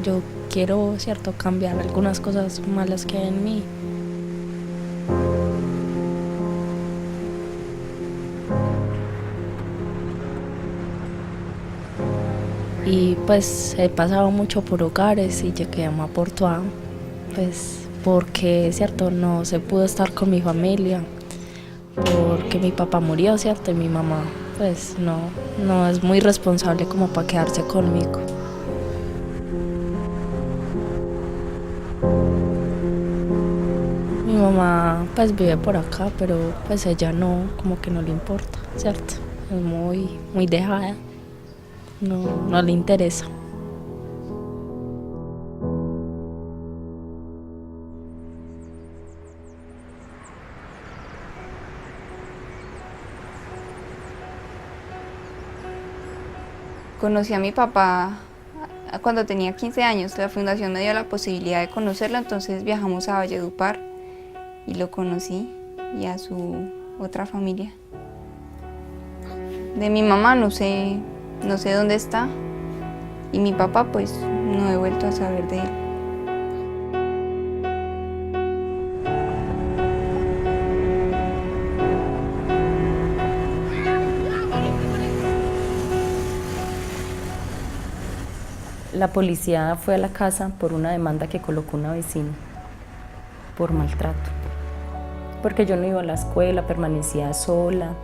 yo quiero, cierto, cambiar algunas cosas malas que hay en mí. Y pues he pasado mucho por hogares y llegué a Maportuá, pues porque, cierto, no se pudo estar con mi familia, porque mi papá murió, cierto, y mi mamá pues no es muy responsable como para quedarse conmigo. Mi mamá pues vive por acá, pero pues ella no, como que no le importa, cierto, es muy dejada, no le interesa. Conocí a mi papá cuando tenía 15 años. La fundación me dio la posibilidad de conocerlo, entonces viajamos a Valledupar y lo conocí, y a su otra familia. De mi mamá no sé dónde está, y mi papá pues no he vuelto a saber de él. La policía fue a la casa por una demanda que colocó una vecina por maltrato, porque yo no iba a la escuela, permanecía sola,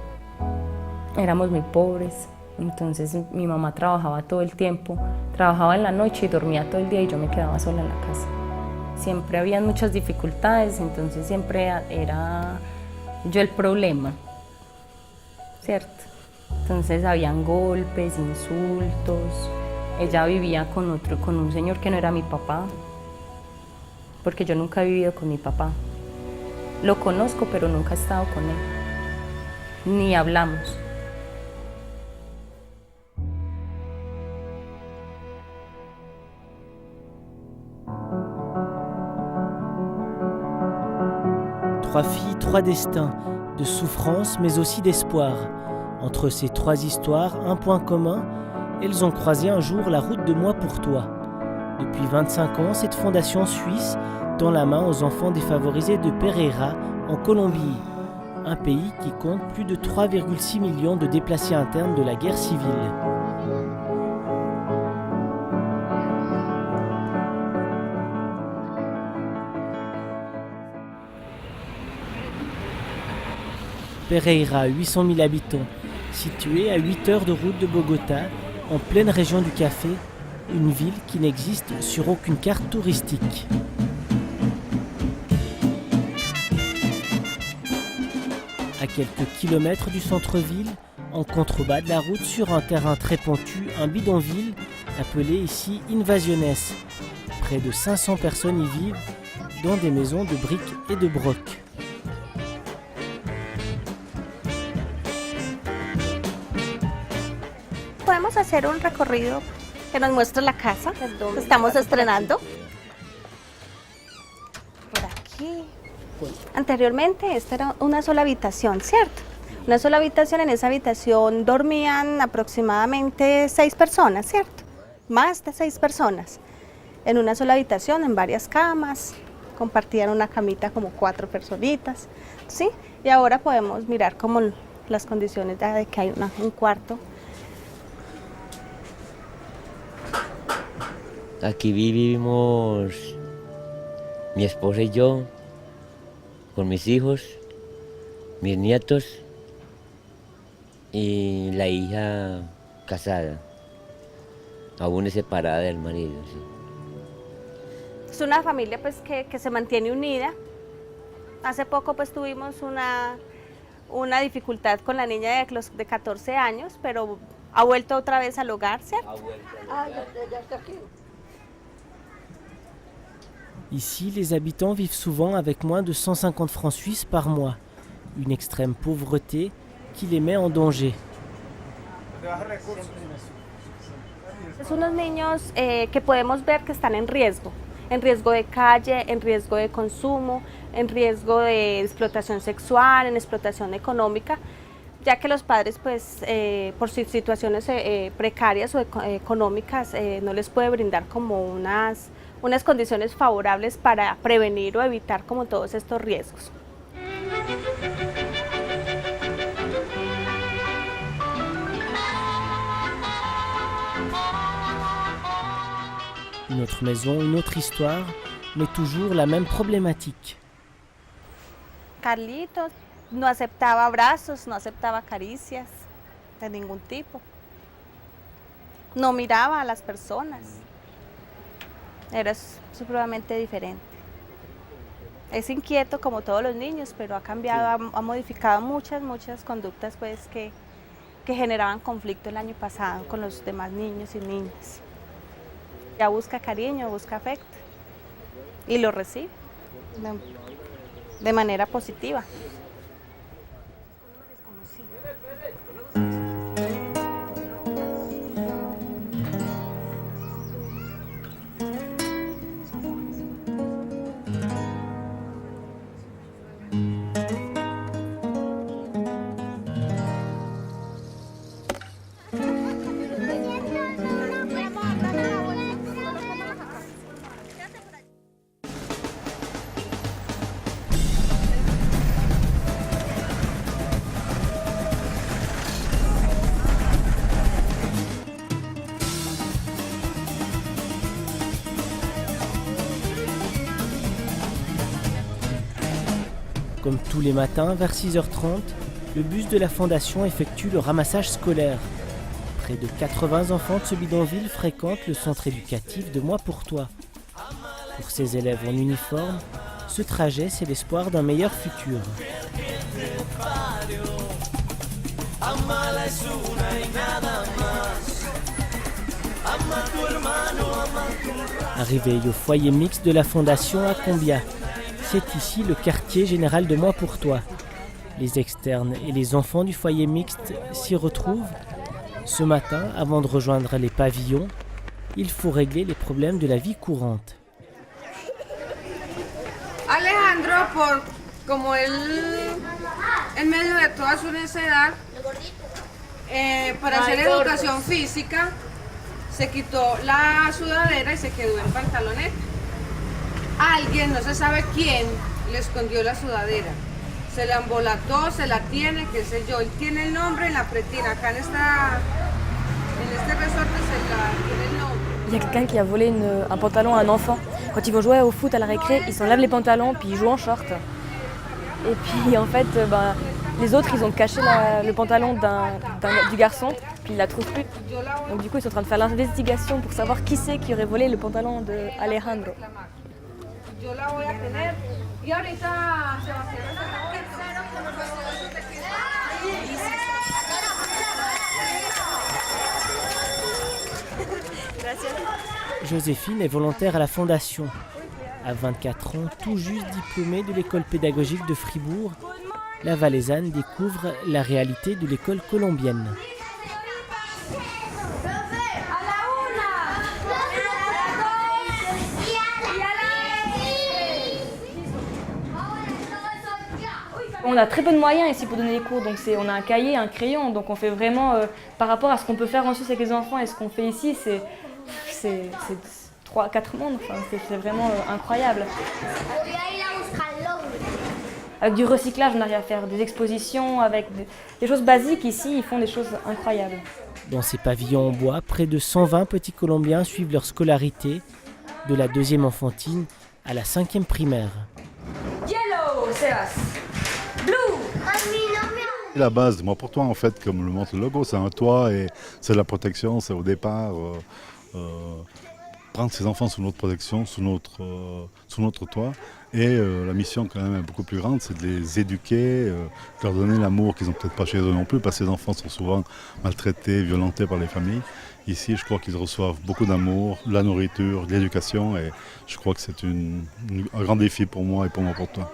éramos muy pobres, entonces mi mamá trabajaba todo el tiempo, trabajaba en la noche y dormía todo el día y yo me quedaba sola en la casa. Siempre había muchas dificultades, entonces siempre era yo el problema, ¿cierto? Entonces habían golpes, insultos. Ella vivía con un señor que no era mi papá, porque yo nunca he vivido con mi papá. Lo conozco, pero nunca he estado con él, ni hablamos. Trois filles, trois destins, de souffrance mais aussi d'espoir. Entre ces trois histoires, un point commun, elles ont croisé un jour la route de Moi pour Toi. Depuis 25 ans, cette fondation suisse tend la main aux enfants défavorisés de Pereira, en Colombie, un pays qui compte plus de 3,6 millions de déplacés internes de la guerre civile. Pereira, 800 000 habitants, située à 8 heures de route de Bogota, en pleine région du café, une ville qui n'existe sur aucune carte touristique. À quelques kilomètres du centre-ville, en contrebas de la route sur un terrain très pentu, un bidonville appelé ici Invasiones. Près de 500 personnes y vivent, dans des maisons de briques et de broc. Podemos hacer un recorrido que nos muestre la casa que estamos estrenando. Por aquí. Anteriormente esta era una sola habitación, ¿cierto? Una sola habitación, en esa habitación dormían aproximadamente 6 personas, ¿cierto? Más de 6 personas. En una sola habitación, en varias camas, compartían una camita como 4 personitas, ¿sí? Y ahora podemos mirar como las condiciones de que hay un cuarto. Aquí vivimos mi esposa y yo, con mis hijos, mis nietos y la hija casada, aún es separada del marido. Sí. Es una familia pues que se mantiene unida. Hace poco pues tuvimos una dificultad con la niña de 14 años, pero ha vuelto otra vez al hogar, ¿cierto? Ya está aquí. Ici, les habitants vivent souvent avec moins de 150 francs suisses par mois, une extrême pauvreté qui les met en danger. Son unos niños que podemos ver que están en riesgo de calle, en riesgo de consumo, en riesgo de explotación sexual, en explotación económica. ya que los padres pues por sus situaciones precarias o económicas no les puede brindar como unas condiciones favorables para prevenir o evitar como todos estos riesgos. Une autre maison, une autre histoire, mais toujours la même problématique. Carlitos no aceptaba abrazos, no aceptaba caricias de ningún tipo. No miraba a las personas. Era supremamente diferente. Es inquieto como todos los niños, pero ha cambiado, ha modificado muchas conductas pues, que generaban conflicto el año pasado con los demás niños y niñas. Ya busca cariño, busca afecto y lo recibe de manera positiva. Comme tous les matins, vers 6h30, le bus de la Fondation effectue le ramassage scolaire. Près de 80 enfants de ce bidonville fréquentent le centre éducatif de Moi pour Toi. Pour ces élèves en uniforme, ce trajet, c'est l'espoir d'un meilleur futur. Arrivé au foyer mixte de la Fondation à Combia, c'est ici le quartier général de Moi pour Toi. Les externes et les enfants du foyer mixte s'y retrouvent. Ce matin, avant de rejoindre les pavillons, il faut régler les problèmes de la vie courante. Alejandro, como él en medio de toda su necedad, para hacer educación física, se quitó la sudadera y se quedó en pantaloneta. Alguien, no se sabe quién, le escondió la sudadera. Se la embolató, se la tiene, qué sé yo. Él tiene el nombre en la pretina. Acá en este resorte se la tiene el nombre. Il y a quelqu'un qui a volé un pantalon à un enfant. Quand ils vont jouer au foot à la récré, ils s'enlèvent les pantalons puis ils jouent en short. Et puis en fait, les autres, ils ont caché le pantalon du garçon, puis ils la trouvent plus. Donc du coup, ils sont en train de faire l'investigation pour savoir qui c'est qui aurait volé le pantalon de Alejandro. Yo la voy a tener y ahorita Sebastián Joséphine est volontaire à la Fondation. À 24 ans, tout juste diplômée de l'école pédagogique de Fribourg, la Valaisanne découvre la réalité de l'école colombienne. On a très peu de moyens ici pour donner les cours, donc on a un cahier, un crayon, donc on fait vraiment par rapport à ce qu'on peut faire en Suisse avec les enfants et ce qu'on fait ici, c'est 3-4 mondes, enfin, c'est vraiment incroyable. Avec du recyclage, on arrive à faire des expositions, avec des choses basiques ici, ils font des choses incroyables. Dans ces pavillons en bois, près de 120 petits Colombiens suivent leur scolarité, de la 2e enfantine à la 5e primaire. Yellow, Sebas. Blue. La base de Moi pour Toi, en fait, comme le montre le logo, c'est un toit et c'est la protection, c'est au départ prendre ses enfants sous notre protection, sous notre toit. Et la mission quand même est beaucoup plus grande, c'est de les éduquer, de leur donner l'amour qu'ils n'ont peut-être pas chez eux non plus, parce que ces enfants sont souvent maltraités, violentés par les familles. Ici, je crois qu'ils reçoivent beaucoup d'amour, de la nourriture, de l'éducation, et je crois que c'est un grand défi pour moi et pour Moi pour Toi.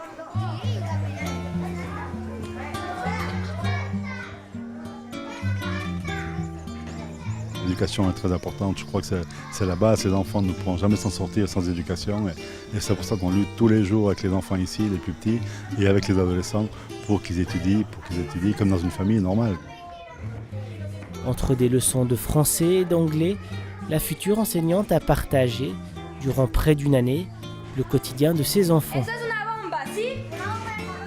L'éducation est très importante, je crois que c'est la base. Les enfants ne pourront jamais s'en sortir sans éducation. Et c'est pour ça qu'on lutte tous les jours avec les enfants ici, les plus petits, et avec les adolescents, pour qu'ils étudient comme dans une famille normale. Entre des leçons de français et d'anglais, la future enseignante a partagé, durant près d'une année, le quotidien de ses enfants.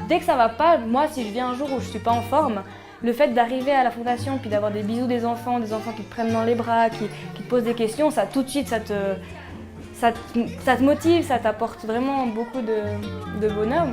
Dès que ça va pas, moi si je viens un jour où je suis pas en forme, le fait d'arriver à la fondation puis d'avoir des bisous des enfants qui te prennent dans les bras, qui te posent des questions, ça tout de suite ça te motive, ça t'apporte vraiment beaucoup de bonheur.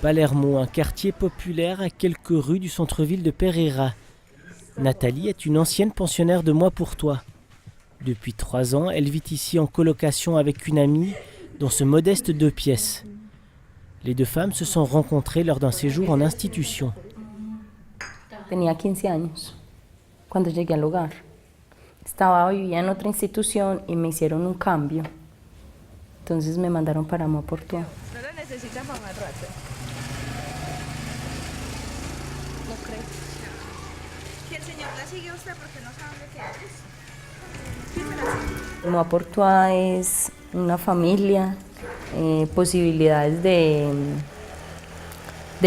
Palermo, un quartier populaire à quelques rues du centre-ville de Pereira. Nathalie est une ancienne pensionnaire de Moi pour Toi. Depuis 3 ans, elle vit ici en colocation avec une amie dans ce modeste 2 pièces. Les 2 femmes se sont rencontrées lors d'un séjour en institution. Tenía 15 años cuando llegué al hogar. Vivía en otra institución y me hicieron un cambio. Entonces me mandaron para Moi pour Toi. ¿No lo necesitas para más rato? No creo. ¿Que el señor la sigue a usted porque no sabe dónde queda? Moi pour Toi es una familia, posibilidades de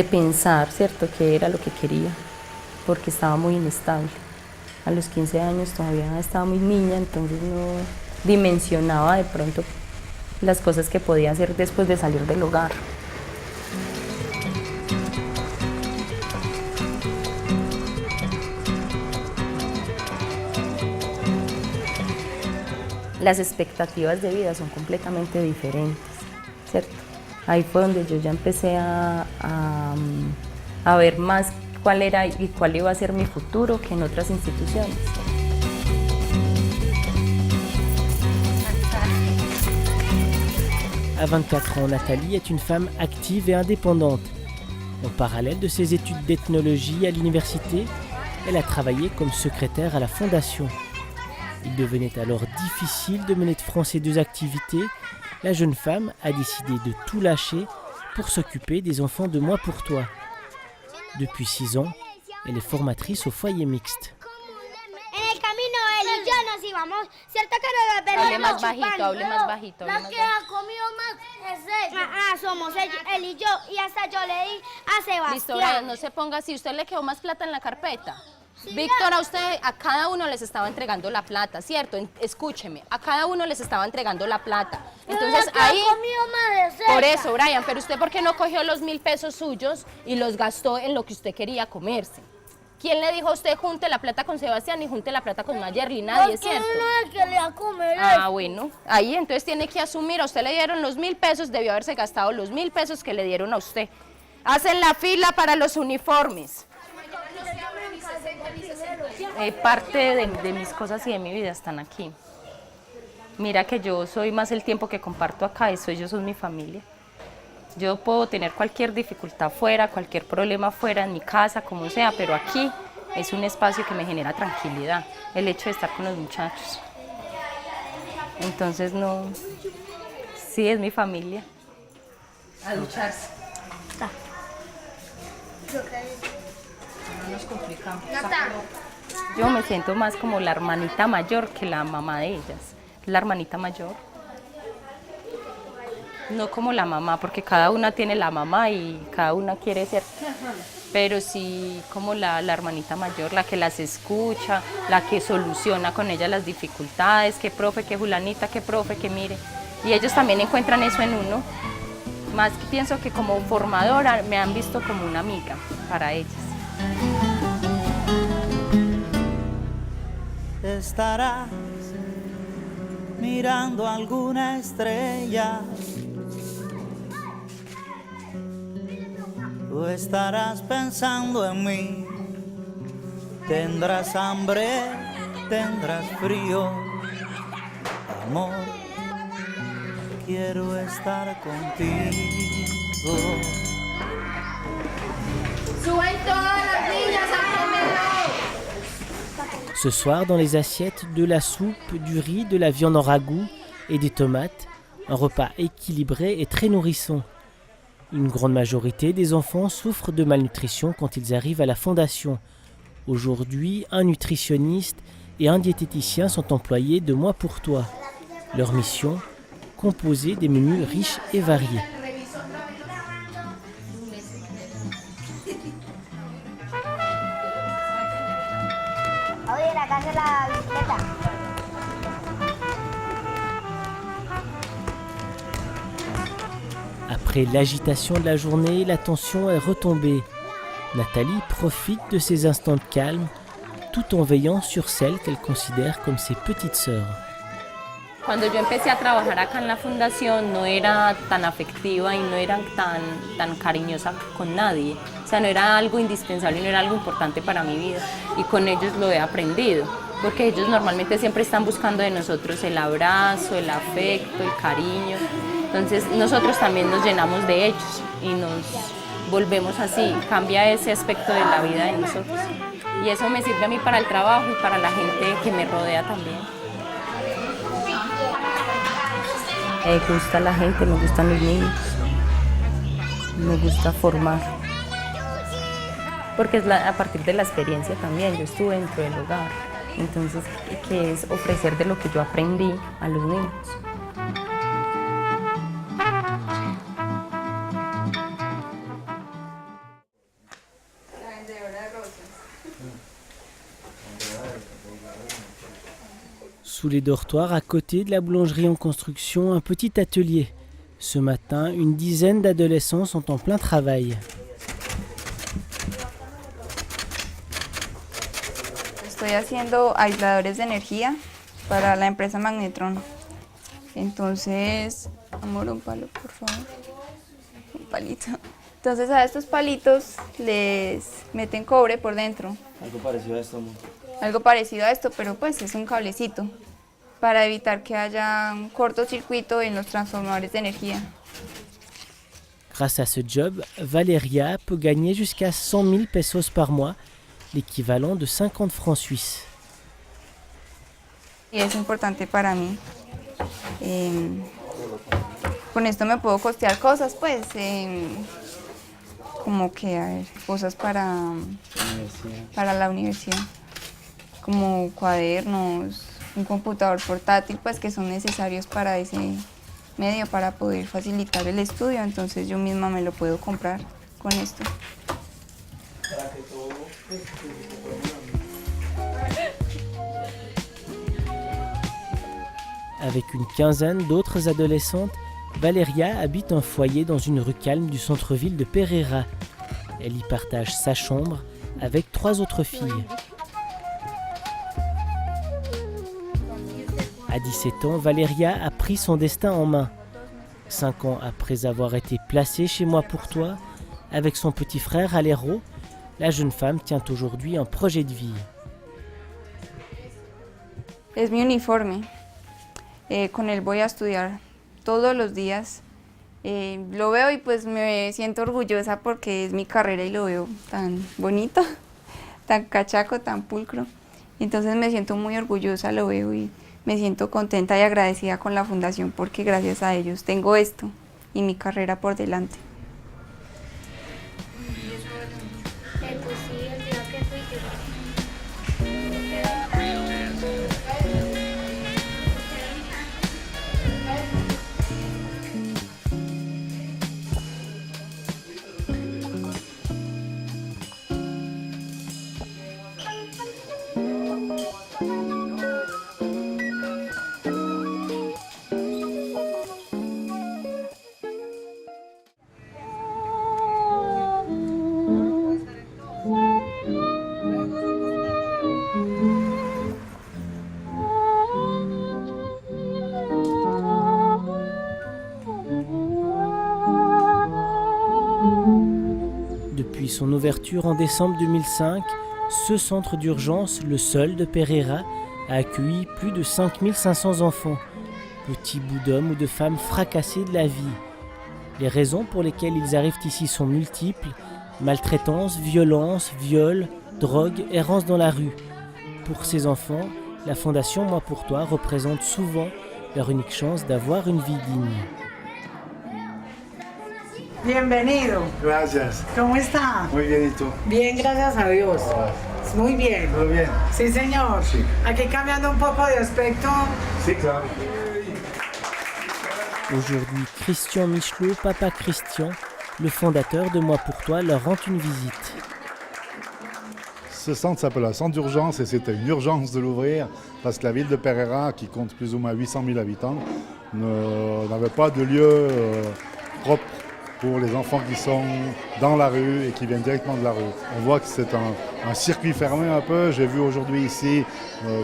pensar, ¿cierto?, qué era lo que quería, porque estaba muy inestable. A los 15 años todavía estaba muy niña, entonces no dimensionaba de pronto las cosas que podía hacer después de salir del hogar. Las expectativas de vida son completamente diferentes, ¿cierto? Ahí fue donde yo ya empecé a ver más cuál era y cuál iba a ser mi futuro que en otras instituciones. À 24 ans, Nathalie est une femme active et indépendante. En parallèle de ses études d'ethnologie à l'université, elle a travaillé comme secrétaire à la fondation. Il devenait alors difficile de mener de front ces 2 activités. La jeune femme a décidé de tout lâcher pour s'occuper des enfants de Moi pour Toi. Depuis 6 ans, elle est formatrice au foyer mixte. Cierta cara de hable más bajito, hable más bajito. La que ha comido más es ella. Somos él y yo, y hasta yo le di a Sebastián. Listo, Brian, no se ponga así. ¿Usted le quedó más plata en la carpeta? Sí, Víctor, a cada uno les estaba entregando la plata, ¿cierto? Escúcheme, a cada uno les estaba entregando la plata. Entonces ahí, por eso, Brian, pero usted ¿por qué no cogió los 1.000 pesos suyos y los gastó en lo que usted quería comerse? ¿Quién le dijo a usted junte la plata con Sebastián y junte la plata con Mayerly? Nadie, ¿cierto? No quería comer. Ah, bueno, ahí entonces tiene que asumir, a usted le dieron los 1.000 pesos, debió haberse gastado los 1.000 pesos que le dieron a usted. Hacen la fila para los uniformes. Parte de mis cosas y de mi vida están aquí. Mira que yo soy más el tiempo que comparto acá, ellos son mi familia. Yo puedo tener cualquier dificultad fuera, cualquier problema fuera, en mi casa, como sea, pero aquí es un espacio que me genera tranquilidad, el hecho de estar con los muchachos. Entonces no, sí es mi familia. A ducharse. No nos complicamos. Yo me siento más como la hermanita mayor que la mamá de ellas, la hermanita mayor. No como la mamá, porque cada una tiene la mamá y cada una quiere ser, pero sí como la hermanita mayor, la que las escucha, la que soluciona con ellas las dificultades, que profe, que fulanita, que profe, que mire. Y ellos también encuentran eso en uno. Más que pienso que como formadora me han visto como una amiga para ellas. Estarás mirando alguna estrella o estarás pensando en mí. Tendrás hambre, tendrás frío, amor, quiero estar contigo. contigo. Suben todas las niñas al comedor. Ce soir, dans les assiettes, de la soupe, du riz, de la viande en ragoût et des tomates. Un repas équilibré et très nourrissant. Une grande majorité des enfants souffrent de malnutrition quand ils arrivent à la fondation. Aujourd'hui, un nutritionniste et un diététicien sont employés de Moi pour toi. Leur mission, composer des menus riches et variés. Après l'agitation de la journée, la tension est retombée. Nathalie profite de ces instants de calme tout en veillant sur celles qu'elle considère comme ses petites sœurs. Cuando yo empecé a trabajar acá en la fundación no era tan afectiva y no era tan cariñosa con nadie. O sea, no era algo indispensable, no era algo importante para mi vida. Y con ellos lo he aprendido, porque ellos normalmente siempre están buscando de nosotros el abrazo, el afecto, el cariño. Entonces nosotros también nos llenamos de ellos y nos volvemos así, cambia ese aspecto de la vida de nosotros. Y eso me sirve a mí para el trabajo y para la gente que me rodea también. Me gusta la gente, me gustan los niños, me gusta formar, porque es a partir de la experiencia también, yo estuve dentro del hogar, entonces, que es ofrecer de lo que yo aprendí a los niños. Sous les dortoirs, à côté de la boulangerie en construction, un petit atelier. Ce matin, une dizaine d'adolescents sont en plein travail. Estoy haciendo aisladores de energía para la empresa Magnetron. Entonces, amor, un palo, por favor. Un palito. Entonces a estos palitos les meten cobre por dentro. Algo parecido a esto, amor. Algo parecido a esto, pero pues es un cablecito para evitar que haya un cortocircuito en los transformadores de energía. Grâce à ce job, Valeria peut gagner jusqu'à 100 000 pesos par mois, l'équivalent de 50 francs suisses. Y es importante para mí. Con esto me puedo costear cosas, pues, como que, a ver, cosas para la universidad, como cuadernos, un computador portátil, pues, que son necesarios para ese medio, para poder facilitar el estudio, entonces yo misma me lo puedo comprar con esto. Avec une quinzaine d'autres adolescentes, Valeria habite un foyer dans une rue calme du centre-ville de Pereira. Elle y partage sa chambre avec 3 autres filles. À 17 ans, Valeria a pris son destin en main. 5 ans après avoir été placée chez Moi pour toi, avec son petit frère Alero, la jeune femme tient aujourd'hui un projet de vie. Es mi uniforme. Con él voy a estudiar todos los días. Lo veo y pues me siento orgullosa porque es mi carrera y lo veo tan bonito, tan cachaco, tan pulcro. Entonces me siento muy orgullosa, lo veo y me siento contenta y agradecida con la fundación porque gracias a ellos tengo esto y mi carrera por delante. Depuis son ouverture en décembre 2005, ce centre d'urgence, le seul de Pereira, a accueilli plus de 5500 enfants, petits bouts d'hommes ou de femmes fracassés de la vie. Les raisons pour lesquelles ils arrivent ici sont multiples: maltraitance, violence, viol, drogue, errance dans la rue. Pour ces enfants, la Fondation Moi pour Toi représente souvent leur unique chance d'avoir une vie digne. Bienvenido. Gracias. ¿Cómo está? Muy bien, ¿y tú? Bien, gracias a Dios. Muy bien. ¿Todo bien? Sí, señor. Sí. Aquí cambiando un poco de aspecto. Sí, claro. Aujourd'hui, Christian Michelot, papa Christian, le fondateur de Moi pour Toi, leur rend une visite. Ce centre s'appelle un centre d'urgence et c'était une urgence de l'ouvrir parce que la ville de Pereira, qui compte plus ou moins 800 000 habitants, n'avait pas de lieu propre pour les enfants qui sont dans la rue et qui viennent directement de la rue. On voit que c'est un circuit fermé un peu. J'ai vu aujourd'hui ici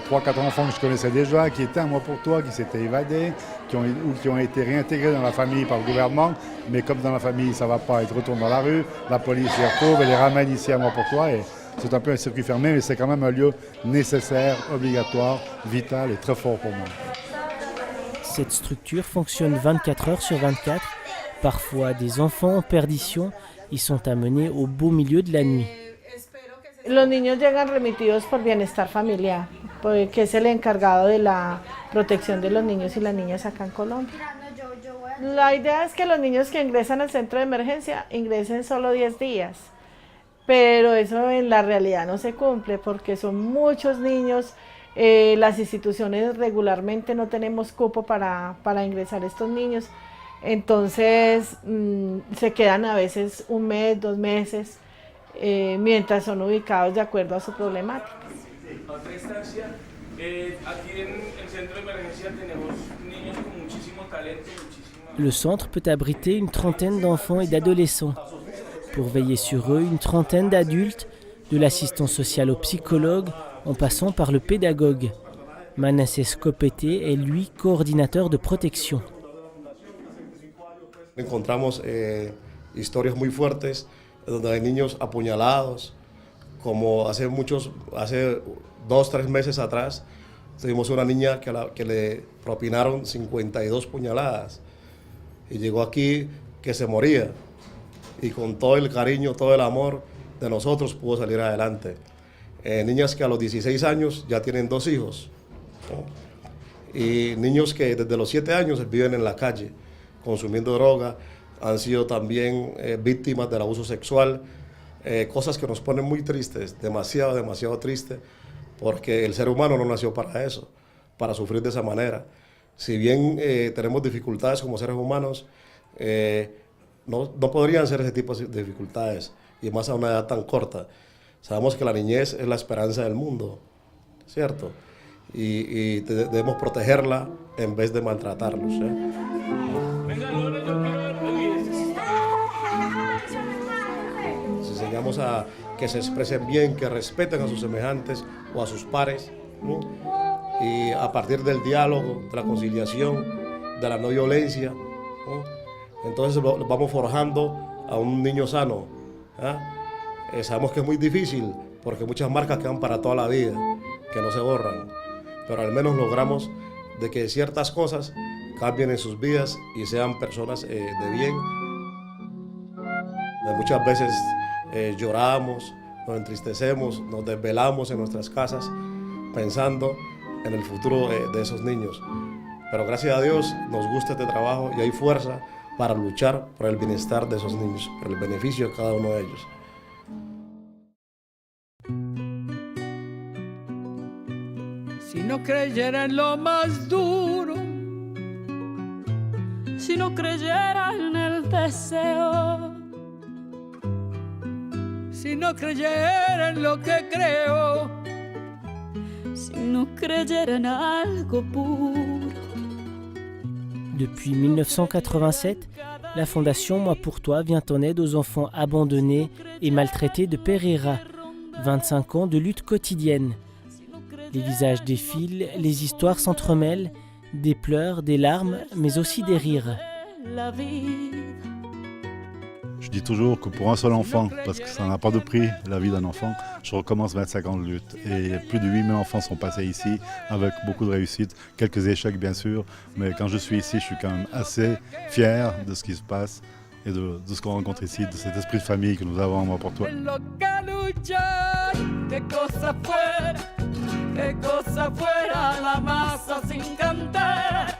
3-4 enfants que je connaissais déjà, qui étaient à Moi pour Toi, qui s'étaient évadés, qui ont été réintégrés dans la famille par le gouvernement. Mais comme dans la famille ça ne va pas, ils retournent dans la rue, la police les retrouve et les ramène ici à Moi pour Toi. Et c'est un peu un circuit fermé, mais c'est quand même un lieu nécessaire, obligatoire, vital et très fort pour moi. Cette structure fonctionne 24 heures sur 24. Parfois, des enfants en perdition y sont amenés au beau milieu de la nuit. Los niños llegan remitidos por Bienestar Familiar, que es el encargado de la protección de los niños y las niñas acá en Colombia. La idea es que los niños que ingresan al centro de emergencia ingresen solo 10 días, pero eso en la realidad no se cumple porque son muchos niños. Las instituciones regularmente no tenemos cupo para ingresar estos niños. Entonces se quedan a veces 1 mes, 2 meses, mientras son ubicados de acuerdo a su problemática. Otra instancia, aquí en el centro de emergencia tenemos niños con muchísimo talento. Le centre peut abriter une trentaine d'enfants et d'adolescents. Pour veiller sur eux, une trentaine d'adultes, de l'assistant social au psychologue, en passant par le pédagogue. Manassés Copete est lui coordinateur de protection. Encontramos historias muy fuertes donde hay niños apuñalados, como hace 2-3 meses atrás tuvimos una niña que le propinaron 52 puñaladas y llegó aquí que se moría y con todo el cariño, todo el amor de nosotros pudo salir adelante. Niñas que a los 16 años ya tienen 2 hijos, ¿no? Y niños que desde los 7 años viven en la calle consumiendo droga, han sido también víctimas del abuso sexual, cosas que nos ponen muy tristes, demasiado tristes, porque el ser humano no nació para eso, para sufrir de esa manera. Si bien tenemos dificultades como seres humanos, no podrían ser ese tipo de dificultades, y más a una edad tan corta. Sabemos que la niñez es la esperanza del mundo, ¿cierto? Y debemos protegerla en vez de maltratarlos, ¿eh? Les enseñamos a que se expresen bien, que respeten a sus semejantes o a sus pares, ¿no? Y a partir del diálogo, de la conciliación, de la no violencia, ¿no? Entonces vamos forjando a un niño sano, ¿eh? Sabemos que es muy difícil porque muchas marcas quedan para toda la vida, que no se borran, pero al menos logramos de que ciertas cosas cambien en sus vidas y sean personas de bien. Muchas veces lloramos, nos entristecemos, nos desvelamos en nuestras casas pensando en el futuro de esos niños. Pero gracias a Dios nos gusta este trabajo y hay fuerza para luchar por el bienestar de esos niños, por el beneficio de cada uno de ellos. Si no creyera en lo más duro, si no creyera en el deseo, si no creyera en lo que creo, si no creyera en algo puro. Depuis 1987, la Fondation Moi pour Toi vient en aide aux enfants abandonnés et maltraités de Pereira. 25 ans de lutte quotidienne. Les visages défilent, les histoires s'entremêlent, des pleurs, des larmes, mais aussi des rires. Je dis toujours que pour un seul enfant, parce que ça n'a pas de prix, la vie d'un enfant, je recommence 25 ans de lutte. Et plus de 8000 enfants sont passés ici, avec beaucoup de réussites, quelques échecs bien sûr, mais quand je suis ici, je suis quand même assez fier de ce qui se passe et de ce qu'on rencontre ici, de cet esprit de famille que nous avons, moi, pour toi. Qué cosa fuera la masa sin cantera,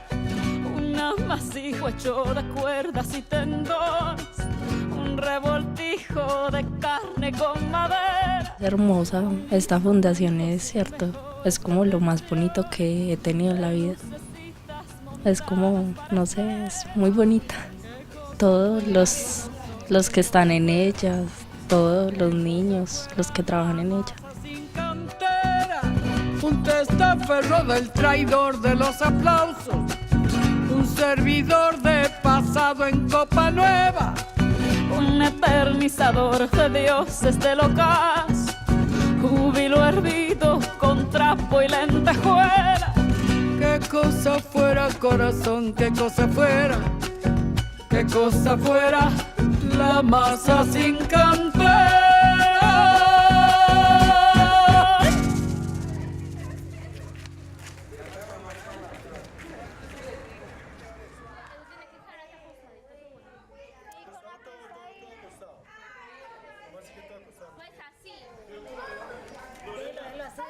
un amasijo hecho de cuerdas y tendones, un revoltijo de carne con madera. Hermosa, esta fundación es cierto, es como lo más bonito que he tenido en la vida. Es como, no sé, es muy bonita. Todos los que están en ella, todos los niños, los que trabajan en ella. Un testaferro del traidor de los aplausos, un servidor de pasado en copa nueva, un eternizador de dioses del ocaso, júbilo hervido con trapo y lentejuela. Qué cosa fuera, corazón, qué cosa fuera la masa sin cantera.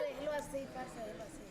Déjelo así, parce, déjelo así.